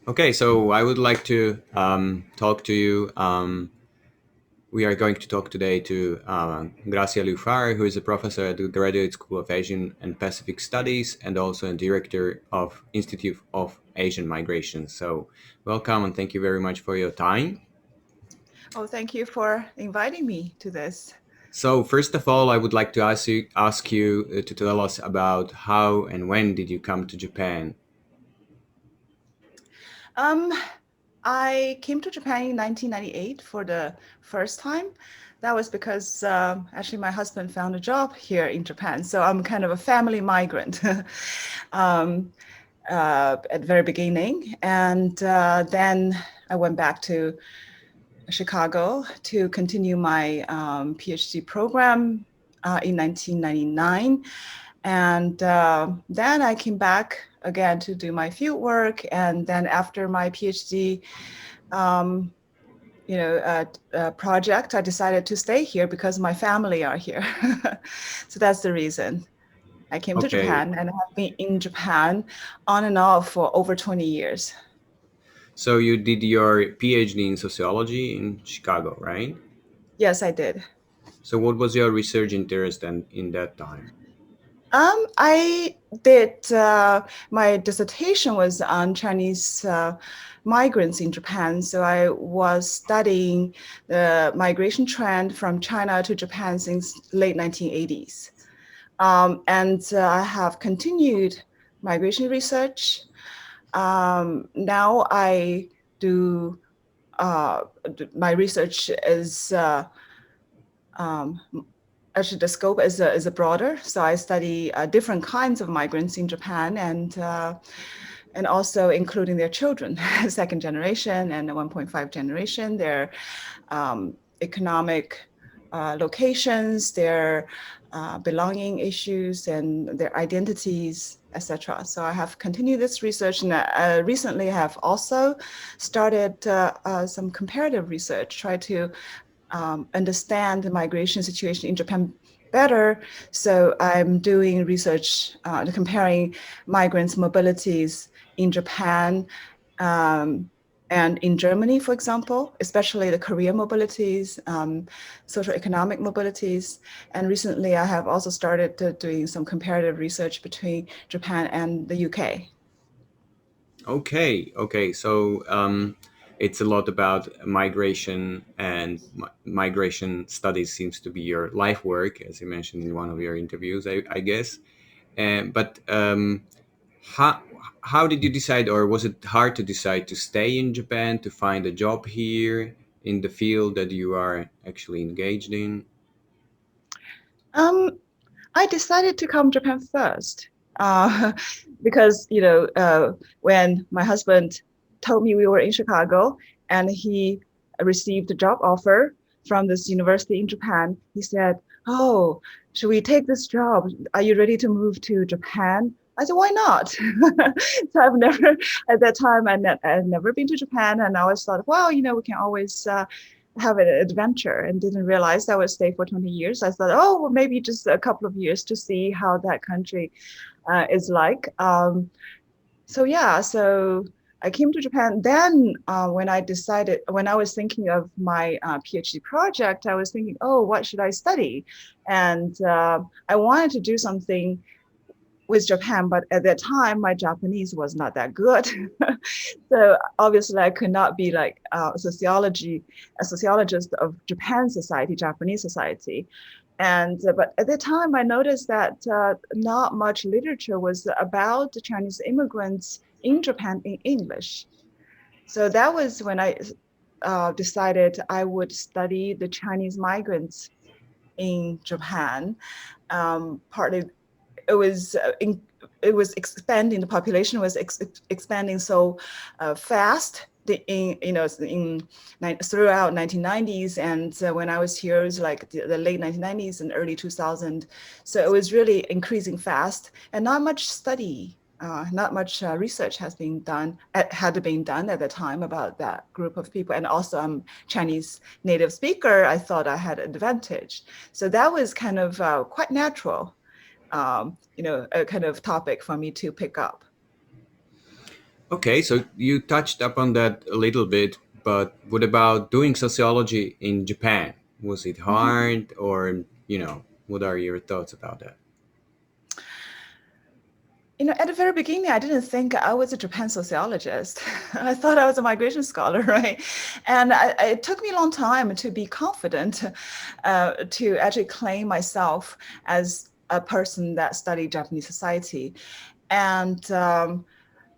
Okay, so I would like to talk to you. We are going to talk today to Gracia Liu-Farrer, who is a professor at the Graduate School of Asian and Pacific Studies and also a director of Institute of Asian Migration. So welcome and thank you very much for your time. Oh, thank you for inviting me to this. So first of all, I would like to ask you to tell us about how and when did you come to Japan? Um, I came to Japan in 1998 for the first time. That was because actually my husband found a job here in Japan, so I'm kind of a family migrant um, at the very beginning, and then I went back to Chicago to continue my PhD program in 1999. And then I came back again to do my field work. And then after my PhD, um, project, I decided to stay here because my family are here. So that's the reason I came to Okay, Japan, and I have been in Japan on and off for over 20 years. so you did your PhD in sociology in Chicago, right? Yes, I did. So what was your research interest in that time? I did, my dissertation was on Chinese migrants in Japan. So I was studying the migration trend from China to Japan since late 1980s. And I have continued migration research. Now I do, my research is um, actually the scope is a broader. So I study different kinds of migrants in Japan and also including their children, second generation and 1.5 generation, their economic locations, their belonging issues, and their identities, etc. So I have continued this research, and recently have also started some comparative research, try to understand the migration situation in Japan better. So I'm doing research comparing migrants' mobilities in Japan and in Germany, for example, especially the career mobilities, social economic mobilities. And recently I have also started doing some comparative research between Japan and the UK. Okay. So it's a lot about migration, and migration studies seems to be your life work, as you mentioned in one of your interviews, I guess. But how how did you decide, or was it hard to decide to stay in Japan, to find a job here in the field that you are actually engaged in? Um, I decided to come to Japan first uh, because, when my husband told me we were in Chicago and he received a job offer from this university in Japan, he said, "Oh, should we take this job? Are you ready to move to Japan?" I said, "Why not?" So I've never, at that time, I'd never been to Japan, and I always thought, well, we can always have an adventure, and didn't realize I would stay for 20 years. I thought, oh, well, maybe just a couple of years to see how that country is like. So yeah, so I came to Japan. Then when I was thinking of my PhD project, I was thinking, oh, what should I study? And I wanted to do something with Japan, but at that time, my Japanese was not that good. So obviously, I could not be like a sociologist of Japan society, Japanese society. And but at the time, I noticed that not much literature was about the Chinese immigrants in Japan in English. So that was when I decided I would study the Chinese migrants in Japan. Partly it was it was expanding. The population was expanding so fast. Throughout 1990s, and when I was here, it was like the late 1990s and early 2000. So it was really increasing fast, and not much study, not much research had been done at the time about that group of people. And also, I'm Chinese native speaker. I thought I had an advantage, so that was kind of quite natural, a kind of topic for me to pick up. Okay, so you touched upon that a little bit, but what about doing sociology in Japan? Was it Mhm. hard, or what are your thoughts about that? At the very beginning, I didn't think I was a Japan sociologist. I thought I was a migration scholar, right? And it took me a long time to be confident to actually claim myself as a person that studied Japanese society. And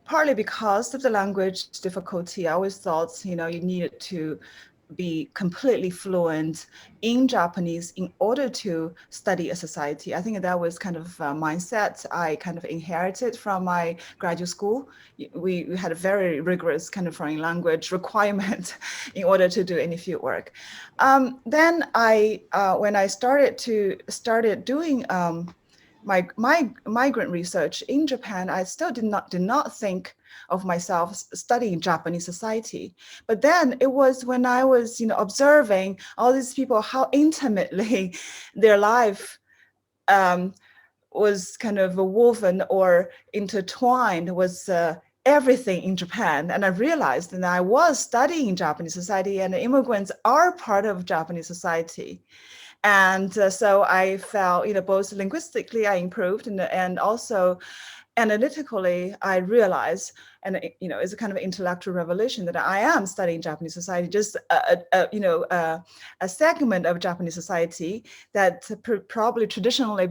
partly because of the language difficulty, I always thought, you needed to be completely fluent in Japanese in order to study a society. I think that was kind of a mindset I kind of inherited from my graduate school. We had a very rigorous kind of foreign language requirement in order to do any field work. Then when I started doing my migrant research in Japan, I still did not think of myself studying Japanese society. But then it was when I was, observing all these people, how intimately their life um, was kind of woven or intertwined with everything in Japan. And I realized that I was studying Japanese society, and immigrants are part of Japanese society. And so I felt, both linguistically I improved, and also analytically I realized, and it's a kind of intellectual revolution, that I am studying Japanese society, just a segment of Japanese society that probably traditionally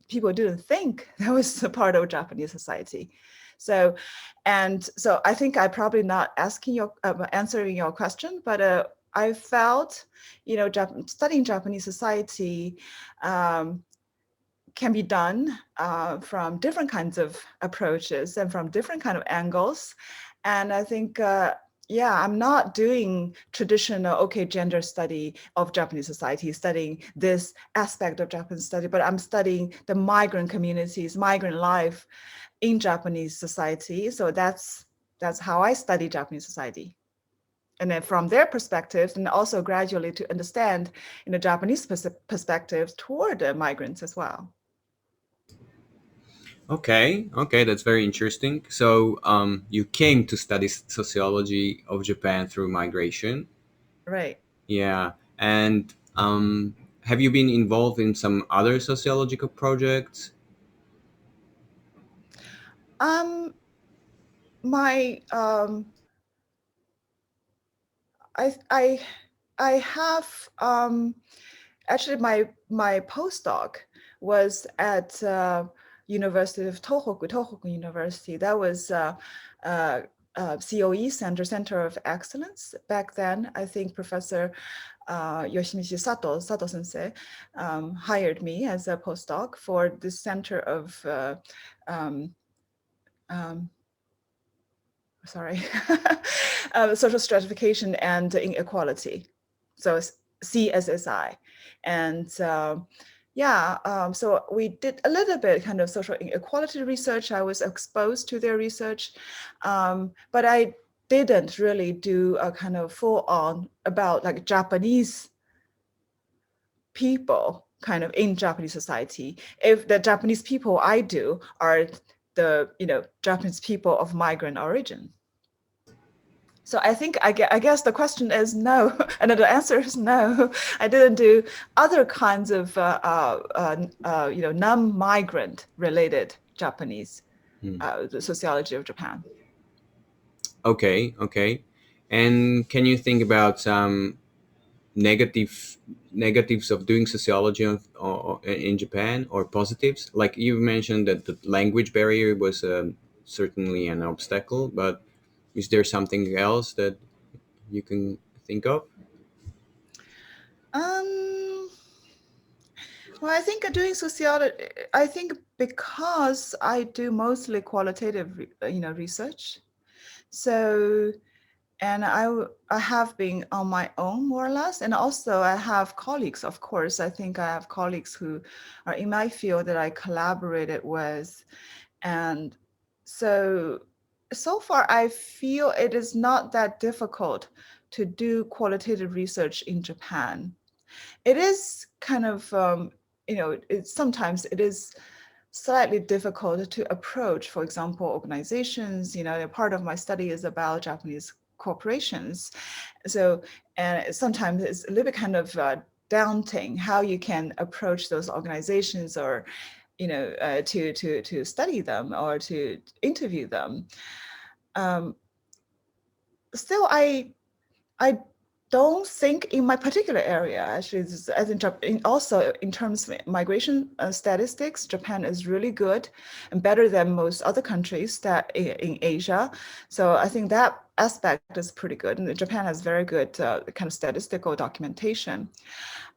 people didn't think that was a part of Japanese society. So, and so I think I probably not answering your question, but I felt, studying Japanese society can be done from different kinds of approaches and from different kind of angles. And I think, yeah, I'm not doing traditional, okay, gender study of Japanese society, studying this aspect of Japanese study, but I'm studying the migrant communities, migrant life in Japanese society. So that's how I study Japanese society. And then from their perspectives, and also gradually to understand, Japanese perspectives toward the migrants as well. Okay, okay, that's very interesting. So, you came to study sociology of Japan through migration. Right. Yeah, and have you been involved in some other sociological projects? Um, my I I have actually my postdoc was at University of Tohoku University. That was uh, COE Center of Excellence back then. I think Professor Yoshimichi Sato Sensei hired me as a postdoc for the Center of um, um, sorry, social stratification and inequality. So it's CSSI. And yeah, so we did a little bit kind of social inequality research. I was exposed to their research, but I didn't really do a kind of full on about like Japanese people kind of in Japanese society. If the Japanese people I do are the Japanese people of migrant origin. So I think I guess the question is no, and the answer is no. I didn't do other kinds of non-migrant related Japanese Hmm. the sociology of Japan. Okay, okay. And can you think about some negatives of doing sociology in Japan, or positives? Like you mentioned that the language barrier was certainly an obstacle, but is there something else that you can think of? Um, well, I think doing sociology, I think because I do mostly qualitative, research. So and I have been on my own more or less, and also I have colleagues. Of course, I think I have colleagues who are in my field that I collaborated with, and so so far I feel it is not that difficult to do qualitative research in Japan. It is kind of sometimes it is slightly difficult to approach. For example, organizations, part of my study is about Japanese corporations. So, and sometimes it's a little bit kind of daunting how you can approach those organizations, or to study them or to interview them. Still, I don't think in my particular area, actually, as also in terms of migration statistics, Japan is really good and better than most other countries that in Asia. So I think that aspect is pretty good. And Japan has very good kind of statistical documentation.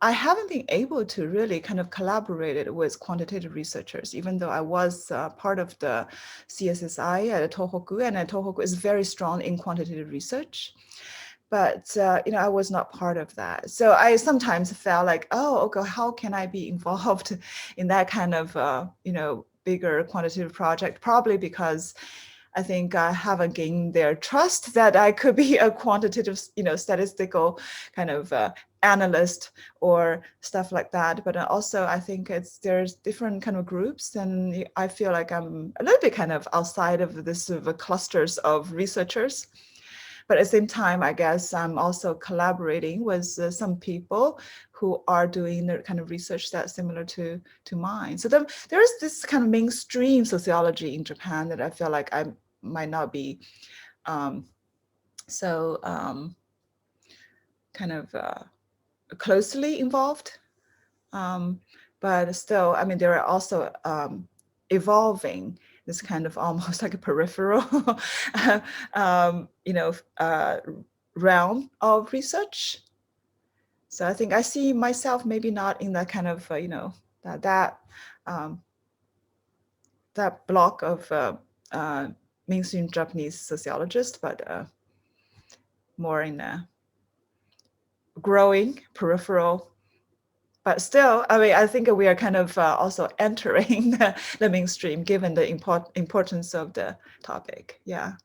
I haven't been able to really kind of collaborate with quantitative researchers, even though I was part of the CSSI at Tohoku, and Tohoku is very strong in quantitative research. But I was not part of that. So I sometimes felt like, oh, okay, how can I be involved in that kind of bigger quantitative project? Probably because I think I haven't gained their trust that I could be a quantitative, statistical kind of analyst or stuff like that. But also I think there's different kind of groups, and I feel like I'm a little bit kind of outside of this sort of clusters of researchers. But at the same time, I guess I'm also collaborating with some people who are doing the kind of research that's similar to mine. So there's this kind of mainstream sociology in Japan that I feel like I might not be so kind of closely involved. But still, I mean, there are also evolving this kind of almost like a peripheral, realm of research. So I think I see myself maybe not in that kind of, that block of mainstream Japanese sociologist, but more in a growing peripheral. But still, I mean, I think we are kind of also entering the mainstream, given the importance of the topic. Yeah.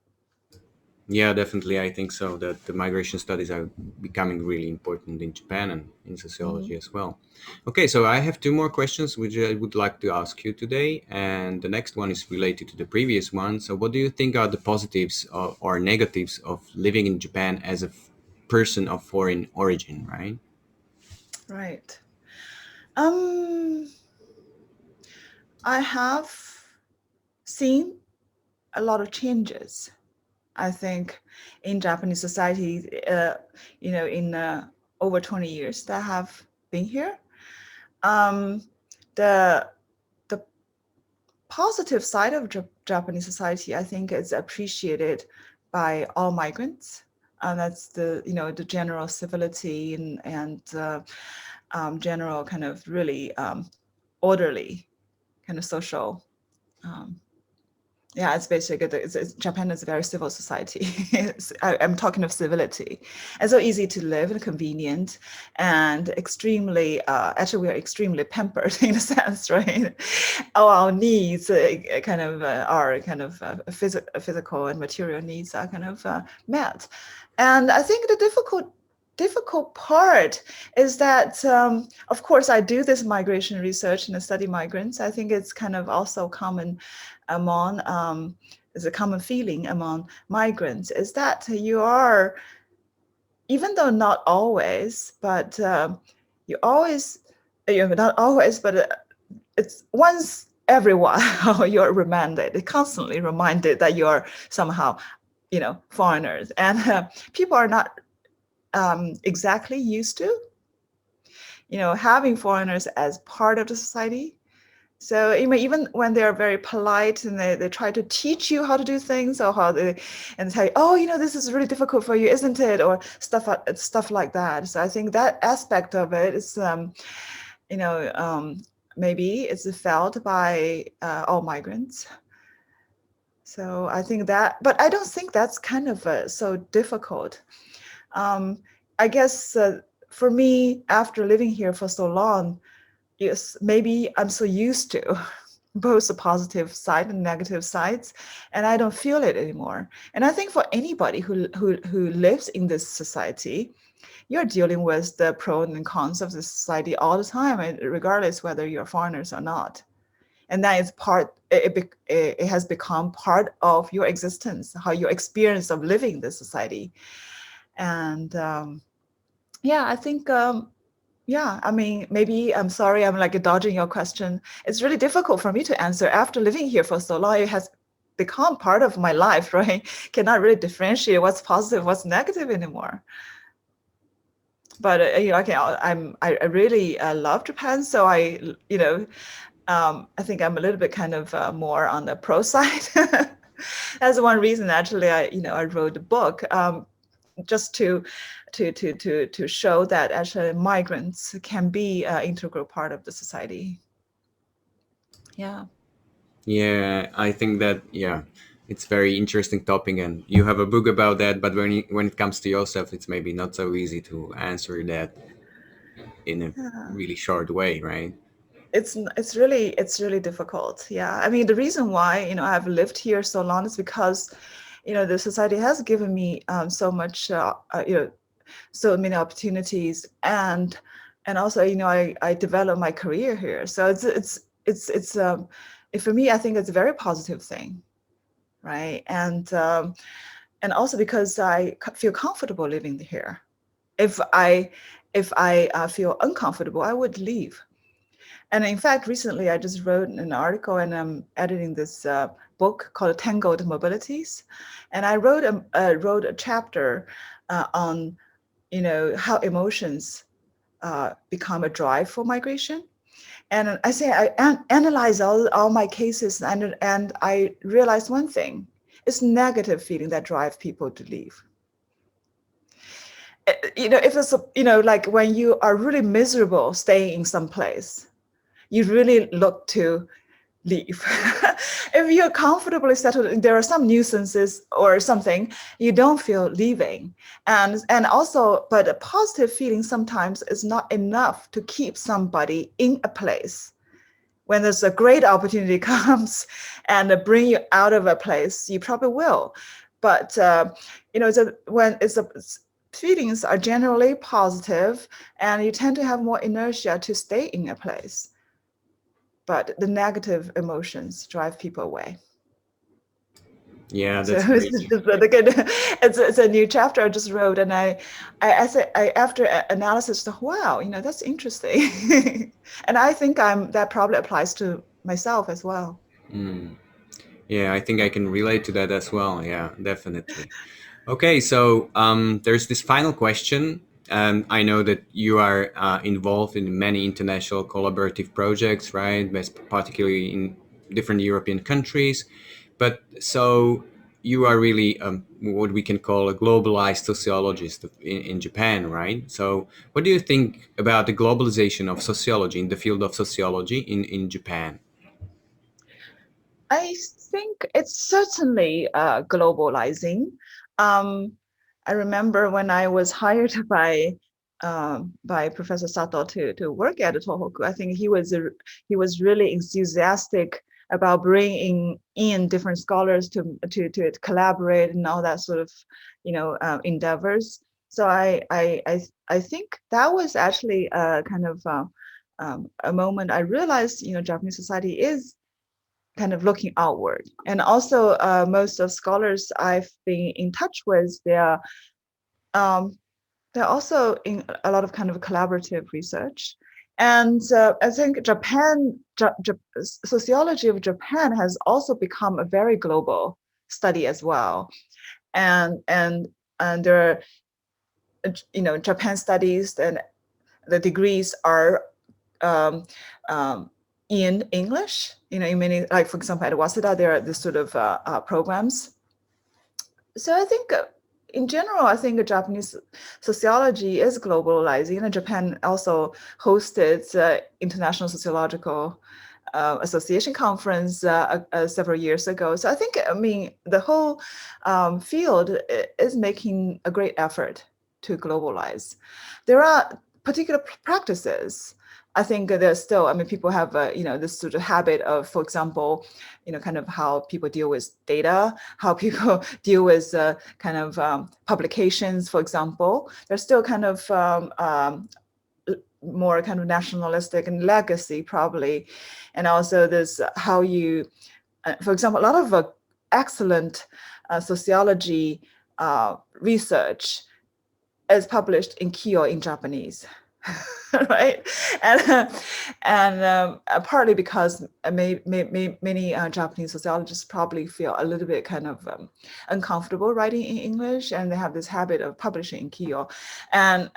Yeah, definitely. I think so. That the migration studies are becoming really important in Japan and in sociology Mhm. as well. Okay, so I have two more questions which I would like to ask you today, and the next one is related to the previous one. So, what do you think are the positives or negatives of living in Japan as a person of foreign origin? Right. Right. Um, I have seen a lot of changes, I think, in Japanese society, in over 20 years that I have been here. Um, the the positive side of Japanese society, I think, is appreciated by all migrants. And that's the general civility and general kind of really orderly kind of social. Um, yeah, it's basically Japan is a very civil society. I'm talking of civility. It's so easy to live and convenient, and extremely. Actually, we are extremely pampered in a sense, right? All our needs, are kind of physical and material needs are kind of met. And I think the difficult part is that, of course, I do this migration research and I study migrants. I think it's kind of also common among, is a common feeling among migrants, is that you are, even though not always, but you always, not always, but it's once every while you're constantly reminded that you're somehow, foreigners. And people are not exactly used to, having foreigners as part of the society. So even when they're very polite and they try to teach you how to do things, or and tell you, oh, this is really difficult for you, isn't it? Or stuff like that. So I think that aspect of it is, maybe it's felt by all migrants. So I think that, but I don't think that's kind of so difficult. I guess for me, after living here for so long, yes, maybe I'm so used to both the positive side and negative sides, and I don't feel it anymore. And I think for anybody who lives in this society, you're dealing with the pros and cons of the society all the time, regardless whether you're foreigners or not. and that is it has become part of your existence, how your experience of living this society. And yeah, I think yeah, I mean, maybe I'm sorry, I'm like dodging your question. It's really difficult for me to answer after living here for so long. It has become part of my life, right? Cannot really differentiate what's positive, what's negative anymore. But okay, I really love Japan, so I think I'm a little bit kind of more on the pro side. That's one reason actually I wrote the book, just to show that actually migrants can be an integral part of the society. Yeah. Yeah, I think that, yeah, it's very interesting topic, and you have a book about that. But when it comes to yourself, it's maybe not so easy to answer that in a Yeah. really short way, right? It's really difficult. Yeah. I mean, the reason why, I've lived here so long is because, the society has given me so much, so many opportunities, and also, I developed my career here. So for me, I think it's a very positive thing, right? And also because I feel comfortable living here. If I feel uncomfortable, I would leave. And in fact, recently I just wrote an article, and I'm editing this book called Tangled Mobilities. And I wrote a chapter on, how emotions become a drive for migration. And I say I analyze all my cases, and I realized one thing: it's negative feeling that drive people to leave. If it's like when you are really miserable staying in some place, you really look to leave. If you're comfortably settled, there are some nuisances or something, you don't feel leaving. And also, but a positive feeling sometimes is not enough to keep somebody in a place. When there's a great opportunity comes and bring you out of a place, you probably will. But when feelings are generally positive, and you tend to have more inertia to stay in a place. But the negative emotions drive people away. Yeah, So that's great. it's a new chapter I just wrote, and I after analysis thought, wow, that's interesting. And I think that probably applies to myself as well. Mm. Yeah, I think I can relate to that as well. Yeah, definitely. Okay, so there's this final question. I know that you are involved in many international collaborative projects, right? Particularly in different European countries. But so you are really what we can call a globalized sociologist in Japan, right? So what do you think about the globalization of sociology in the field of sociology in Japan? I think it's certainly globalizing. Um, I remember when I was hired by Professor Sato to work at Tohoku. I think he was really enthusiastic about bringing in different scholars to collaborate and all that sort of endeavors. So I think that was actually a kind of a moment I realized Japanese society is kind of looking outward. And also, most of scholars I've been in touch with, um, they're also in a lot of kind of collaborative research. And I think sociology of Japan has also become a very global study as well. And there are, Japan studies, and the degrees are um, um, in English. In many, like for example, at Waseda, there are this sort of programs. So I think, in general, I think Japanese sociology is globalizing, and Japan also hosted International Sociological Association conference several years ago. So I think, I mean, the whole field is making a great effort to globalize. There are particular practices. I think there's still, I mean, people have, this sort of habit of, for example, kind of how people deal with data, how people deal with kind of publications, for example. There's still kind of more kind of nationalistic and legacy probably, and also this how you, for example, a lot of excellent sociology research is published in Kyo in Japanese, right? And partly because many Japanese sociologists probably feel a little bit kind of uncomfortable writing in English, and they have this habit of publishing in Kyo, and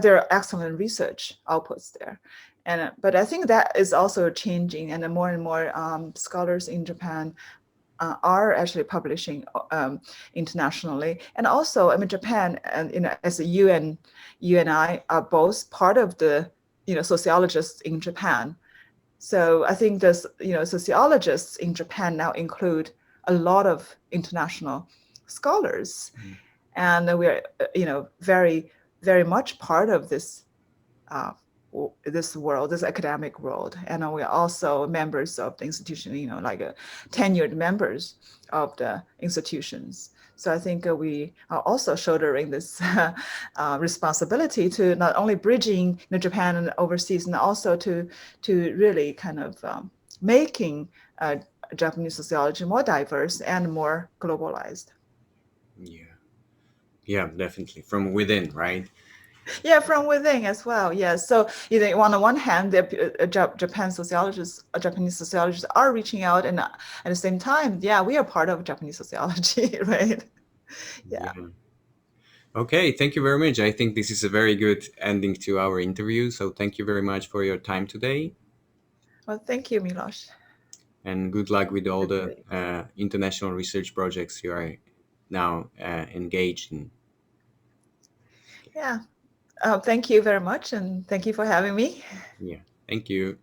there are excellent research outputs there. And but I think that is also changing, and more scholars in Japan are actually publishing internationally. And also, I mean, Japan and as a you and I are both part of the sociologists in Japan. So I think this sociologists in Japan now include a lot of international scholars, Mm. and we're very much part of this uh, this world, this academic world. And we're also members of the institution, like tenured members of the institutions. So I think we are also shouldering this responsibility to not only bridging Japan and overseas, and also to really kind of making Japanese sociology more diverse and more globalized. Yeah, yeah, definitely from within, right? Yeah, from within as well. Yes. So on the one hand, the Japanese sociologists are reaching out, and at the same time, yeah, we are part of Japanese sociology, right? Yeah. Yeah. Okay, thank you very much. I think this is a very good ending to our interview. So thank you very much for your time today, Well, thank you, Miloš. and good luck with all That's the great. international research projects you are now engaged in. Yeah. Thank you very much, and thank you for having me. Yeah, thank you.